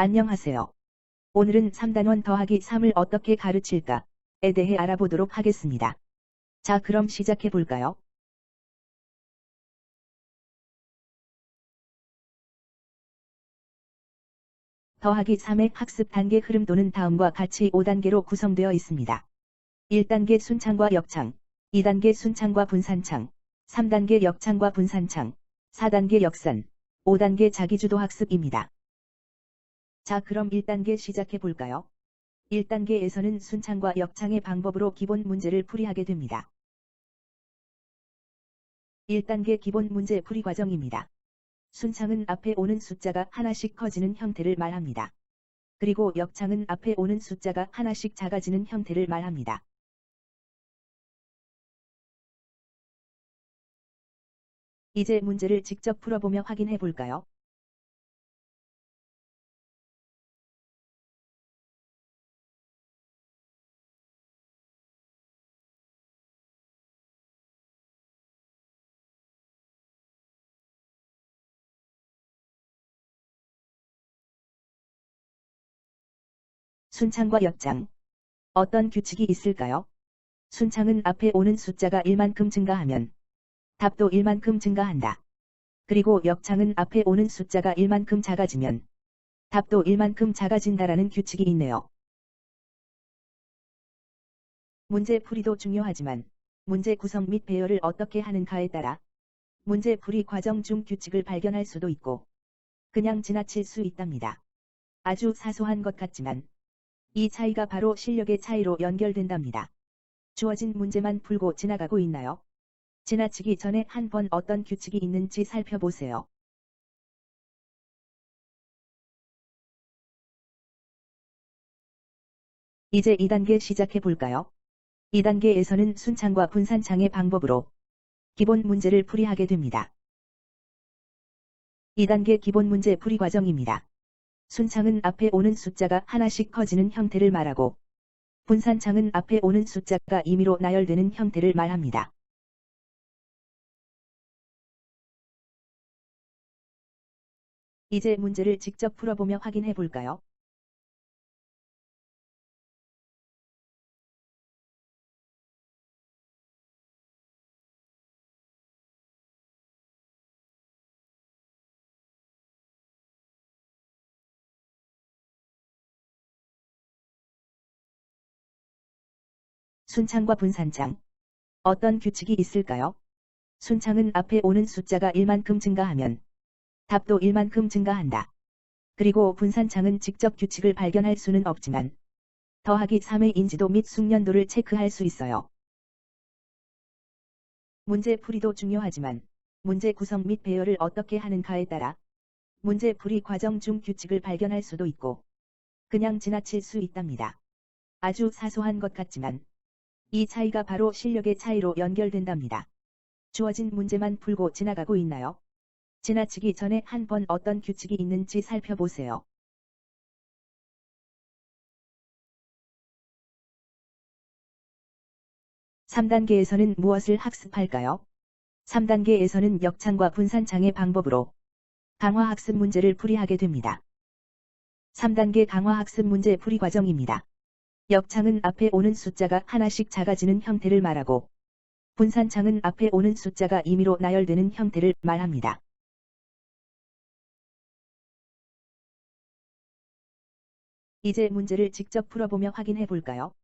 안녕하세요. 오늘은 3단원 더하기 3을 어떻게 가르칠까에 대해 알아보도록 하겠습니다. 자, 그럼 시작해 볼까요? 더하기 3의 학습 단계 흐름 또는 다음과 같이 5단계로 구성되어 있습니다. 1단계 순창과 역창, 2단계 순창과 분산창, 3단계 역창과 분산창, 4단계 역산, 5단계 자기주도 학습입니다. 자, 그럼 1단계 시작해 볼까요? 1단계에서는 순창과 역창의 방법으로 기본 문제를 풀이하게 됩니다. 1단계 기본 문제 풀이 과정입니다. 순창은 앞에 오는 숫자가 하나씩 커지는 형태를 말합니다. 그리고 역창은 앞에 오는 숫자가 하나씩 작아지는 형태를 말합니다. 이제 문제를 직접 풀어보며 확인해 볼까요? 순창과 역창. 어떤 규칙이 있을까요? 순창은 앞에 오는 숫자가 1만큼 증가하면 답도 1만큼 증가한다. 그리고 역창은 앞에 오는 숫자가 1만큼 작아지면 답도 1만큼 작아진다라는 규칙이 있네요. 문제 풀이도 중요하지만 문제 구성 및 배열을 어떻게 하는가에 따라 문제 풀이 과정 중 규칙을 발견할 수도 있고 그냥 지나칠 수 있답니다. 아주 사소한 것 같지만 이 차이가 바로 실력의 차이로 연결된답니다. 주어진 문제만 풀고 지나가고 있나요? 지나치기 전에 한번 어떤 규칙이 있는지 살펴보세요. 이제 2단계 시작해 볼까요? 2단계에서는 순창과 분산창의 방법으로 기본 문제를 풀이하게 됩니다. 2단계 기본 문제 풀이 과정입니다. 순창은 앞에 오는 숫자가 하나씩 커지는 형태를 말하고 분산창은 앞에 오는 숫자가 임의로 나열되는 형태를 말합니다. 이제 문제를 직접 풀어보며 확인해 볼까요? 순창과 분산창. 어떤 규칙이 있을까요? 순창은 앞에 오는 숫자가 1만큼 증가하면 답도 1만큼 증가한다. 그리고 분산창은 직접 규칙을 발견할 수는 없지만 더하기 3의 인지도 및 숙련도를 체크할 수 있어요. 문제 풀이도 중요하지만 문제 구성 및 배열을 어떻게 하는가에 따라 문제 풀이 과정 중 규칙을 발견할 수도 있고 그냥 지나칠 수 있답니다. 아주 사소한 것 같지만 이 차이가 바로 실력의 차이로 연결된답니다. 주어진 문제만 풀고 지나가고 있나요? 지나치기 전에 한번 어떤 규칙이 있는지 살펴보세요. (3단계에서는) 무엇을 학습할까요? 3단계에서는 역창과 분산창의 방법으로 강화학습 문제를 풀이하게 됩니다. 3단계 강화학습 문제 풀이 과정입니다. 역창은 앞에 오는 숫자가 하나씩 작아지는 형태를 말하고 분산창은 앞에 오는 숫자가 임의로 나열되는 형태를 말합니다. 이제 문제를 직접 풀어보며 확인해 볼까요?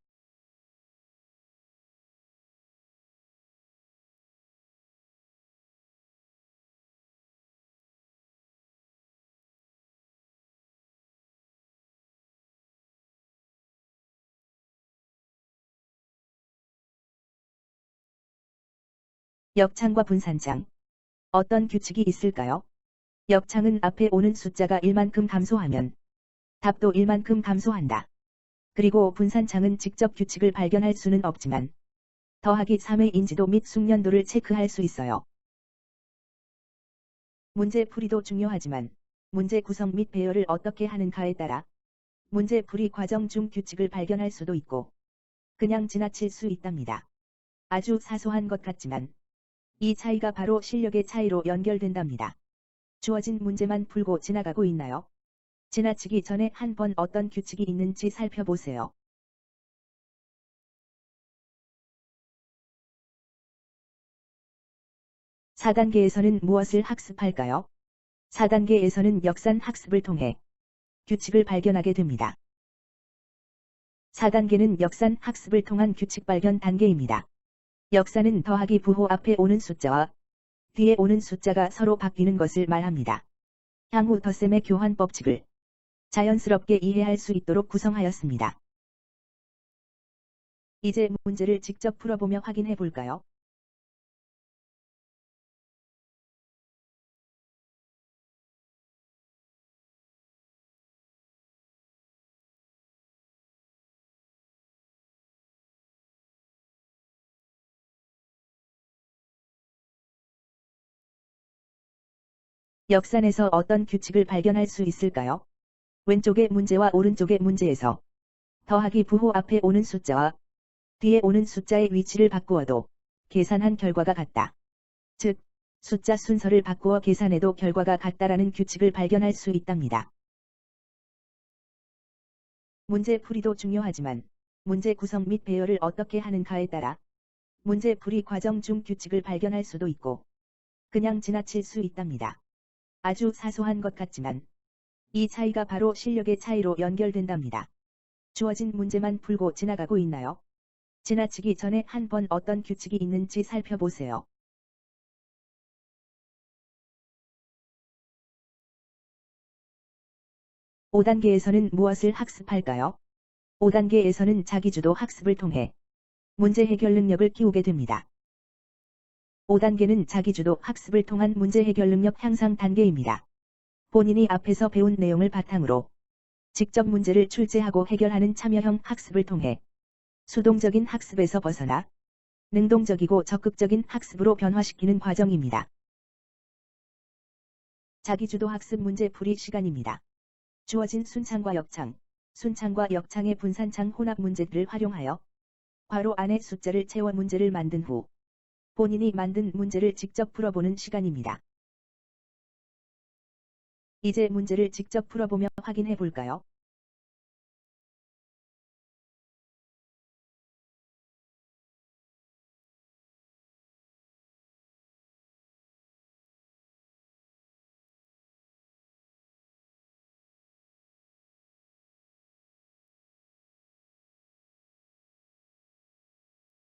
역창과 분산창. 어떤 규칙이 있을까요? 역창은 앞에 오는 숫자가 1만큼 감소하면 답도 1만큼 감소한다. 그리고 분산창은 직접 규칙을 발견할 수는 없지만 더하기 3의 인지도 및 숙련도를 체크할 수 있어요. 문제 풀이도 중요하지만 문제 구성 및 배열을 어떻게 하는가에 따라 문제 풀이 과정 중 규칙을 발견할 수도 있고 그냥 지나칠 수 있답니다. 아주 사소한 것 같지만 이 차이가 바로 실력의 차이로 연결된답니다. 주어진 문제만 풀고 지나가고 있나요? 지나치기 전에 한번 어떤 규칙이 있는지 살펴보세요. (4단계에서는) 무엇을 학습할까요? 4단계에서는 역산 학습을 통해 규칙을 발견하게 됩니다. 4단계는 역산 학습을 통한 규칙 발견 단계입니다. 역산은 더하기 부호 앞에 오는 숫자와 뒤에 오는 숫자가 서로 바뀌는 것을 말합니다. 향후 덧셈의 교환 법칙을 자연스럽게 이해할 수 있도록 구성하였습니다. 이제 문제를 직접 풀어보며 확인해 볼까요? 역산에서 어떤 규칙을 발견할 수 있을까요? 왼쪽의 문제와 오른쪽의 문제에서 더하기 부호 앞에 오는 숫자와 뒤에 오는 숫자의 위치를 바꾸어도 계산한 결과가 같다. 즉, 숫자 순서를 바꾸어 계산해도 결과가 같다라는 규칙을 발견할 수 있답니다. 문제 풀이도 중요하지만 문제 구성 및 배열을 어떻게 하는가에 따라 문제 풀이 과정 중 규칙을 발견할 수도 있고 그냥 지나칠 수 있답니다. 아주 사소한 것 같지만 이 차이가 바로 실력의 차이로 연결된답니다. 주어진 문제만 풀고 지나가고 있나요? 지나치기 전에 한번 어떤 규칙이 있는지 살펴보세요. (5단계에서는) 무엇을 학습할까요? 5단계에서는 자기주도 학습을 통해 문제 해결 능력을 키우게 됩니다. 5단계는 자기주도 학습을 통한 문제 해결 능력 향상 단계입니다. 본인이 앞에서 배운 내용을 바탕으로 직접 문제를 출제하고 해결하는 참여형 학습을 통해 수동적인 학습에서 벗어나 능동적이고 적극적인 학습으로 변화시키는 과정입니다. 자기주도 학습 문제 풀이 시간입니다. 주어진 순창과 역창, 순창과 역창의 분산창 혼합 문제들을 활용하여 괄호 안에 숫자를 채워 문제를 만든 후 본인이 만든 문제를 직접 풀어보는 시간입니다. 이제 문제를 직접 풀어보며 확인해 볼까요?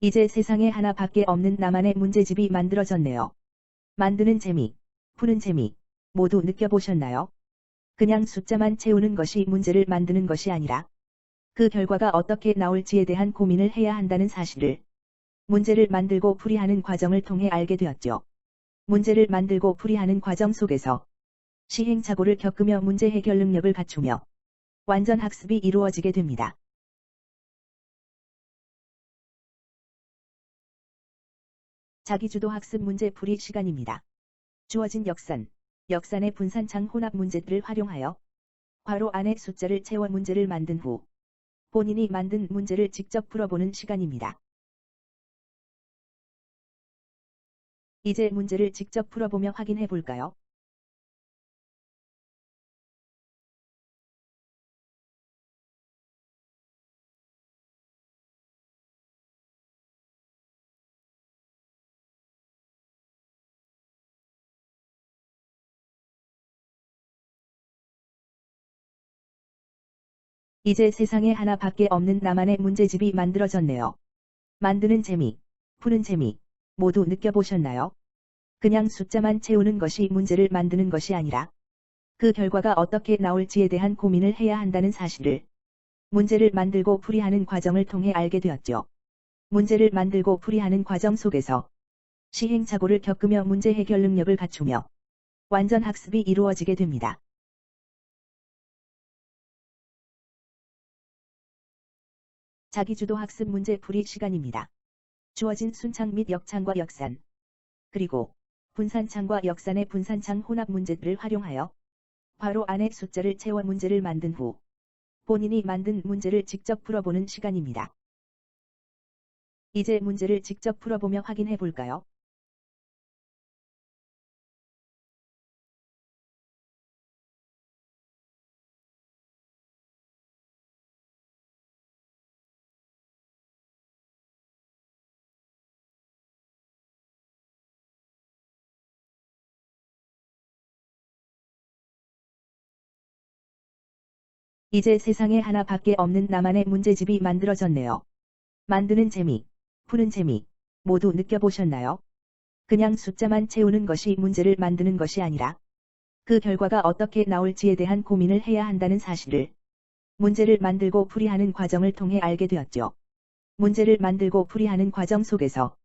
이제 세상에 하나밖에 없는 나만의 문제집이 만들어졌네요. 만드는 재미, 푸는 재미, 모두 느껴보셨나요? 그냥 숫자만 채우는 것이 문제를 만드는 것이 아니라 그 결과가 어떻게 나올지에 대한 고민을 해야 한다는 사실을 문제를 만들고 풀이하는 과정을 통해 알게 되었죠. 문제를 만들고 풀이하는 과정 속에서 시행착오를 겪으며 문제 해결 능력을 갖추며 완전 학습이 이루어지게 됩니다. 자기주도 학습 문제 풀이 시간입니다. 주어진 역산, 역산의 분산창 혼합 문제들을 활용하여 괄호 안에 숫자를 채워 문제를 만든 후 본인이 만든 문제를 직접 풀어보는 시간입니다. 이제 문제를 직접 풀어보며 확인해 볼까요? 이제 세상에 하나밖에 없는 나만의 문제집이 만들어졌네요. 만드는 재미, 푸는 재미, 모두 느껴보셨나요? 그냥 숫자만 채우는 것이 문제를 만드는 것이 아니라 그 결과가 어떻게 나올지에 대한 고민을 해야 한다는 사실을 문제를 만들고 풀이하는 과정을 통해 알게 되었죠. 문제를 만들고 풀이하는 과정 속에서 시행착오를 겪으며 문제 해결 능력을 갖추며 완전 학습이 이루어지게 됩니다. 자기주도 학습 문제 풀이 시간입니다. 주어진 순창 및 역창과 역산, 그리고 분산창과 역산의 분산창 혼합 문제들을 활용하여 괄호 안에 숫자를 채워 문제를 만든 후 본인이 만든 문제를 직접 풀어보는 시간입니다. 이제 문제를 직접 풀어보며 확인해 볼까요? 이제 세상에 하나밖에 없는 나만의 문제집이 만들어졌네요. 만드는 재미, 푸는 재미, 모두 느껴보셨나요? 그냥 숫자만 채우는 것이 문제를 만드는 것이 아니라 그 결과가 어떻게 나올지에 대한 고민을 해야 한다는 사실을 문제를 만들고 풀이하는 과정을 통해 알게 되었죠. 문제를 만들고 풀이하는 과정 속에서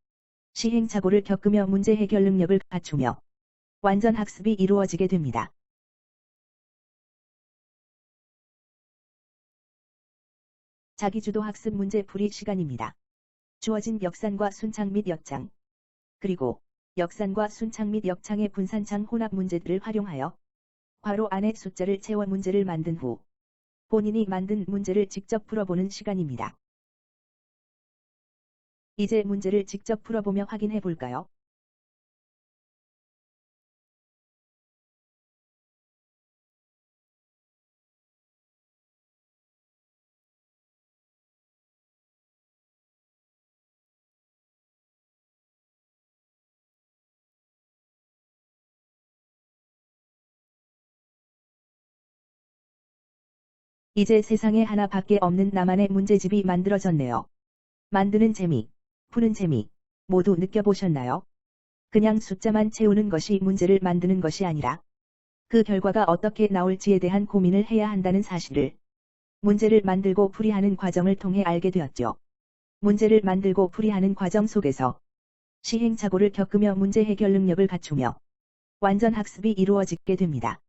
시행착오를 겪으며 문제 해결 능력을 갖추며 완전 학습이 이루어지게 됩니다. 자기주도 학습 문제 풀이 시간입니다. 주어진 역산과 순창 및 역창, 그리고 역산과 순창 및 역창의 분산창 혼합 문제들을 활용하여 괄호 안에 숫자를 채워 문제를 만든 후 본인이 만든 문제를 직접 풀어보는 시간입니다. 이제 문제를 직접 풀어보며 확인해 볼까요? 이제 세상에 하나밖에 없는 나만의 문제집이 만들어졌네요. 만드는 재미, 푸는 재미, 모두 느껴보셨나요? 그냥 숫자만 채우는 것이 문제를 만드는 것이 아니라 그 결과가 어떻게 나올지에 대한 고민을 해야 한다는 사실을 문제를 만들고 풀이하는 과정을 통해 알게 되었죠. 문제를 만들고 풀이하는 과정 속에서 시행착오를 겪으며 문제 해결 능력을 갖추며 완전 학습이 이루어지게 됩니다.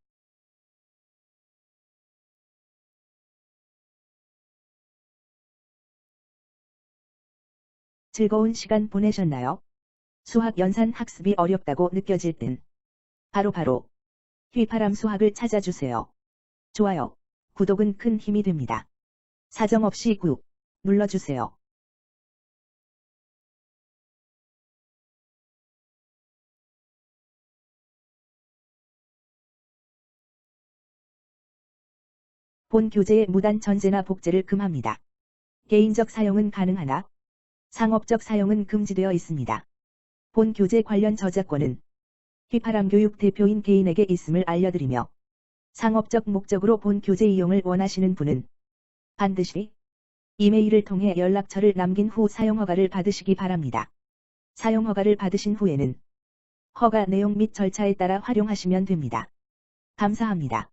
즐거운 시간 보내셨나요? 수학 연산 학습이 어렵다고 느껴질 땐 바로 휘파람 수학을 찾아주세요. 좋아요, 구독은 큰 힘이 됩니다. 사정없이 꾹 눌러주세요. 본 교재의 무단 전제나 복제를 금합니다. 개인적 사용은 가능하나 상업적 사용은 금지되어 있습니다. 본 교재 관련 저작권은 휘파람 교육 대표인 개인에게 있음을 알려드리며 상업적 목적으로 본 교재 이용을 원하시는 분은 반드시 이메일을 통해 연락처를 남긴 후 사용허가를 받으시기 바랍니다. 사용허가를 받으신 후에는 허가 내용 및 절차에 따라 활용하시면 됩니다. 감사합니다.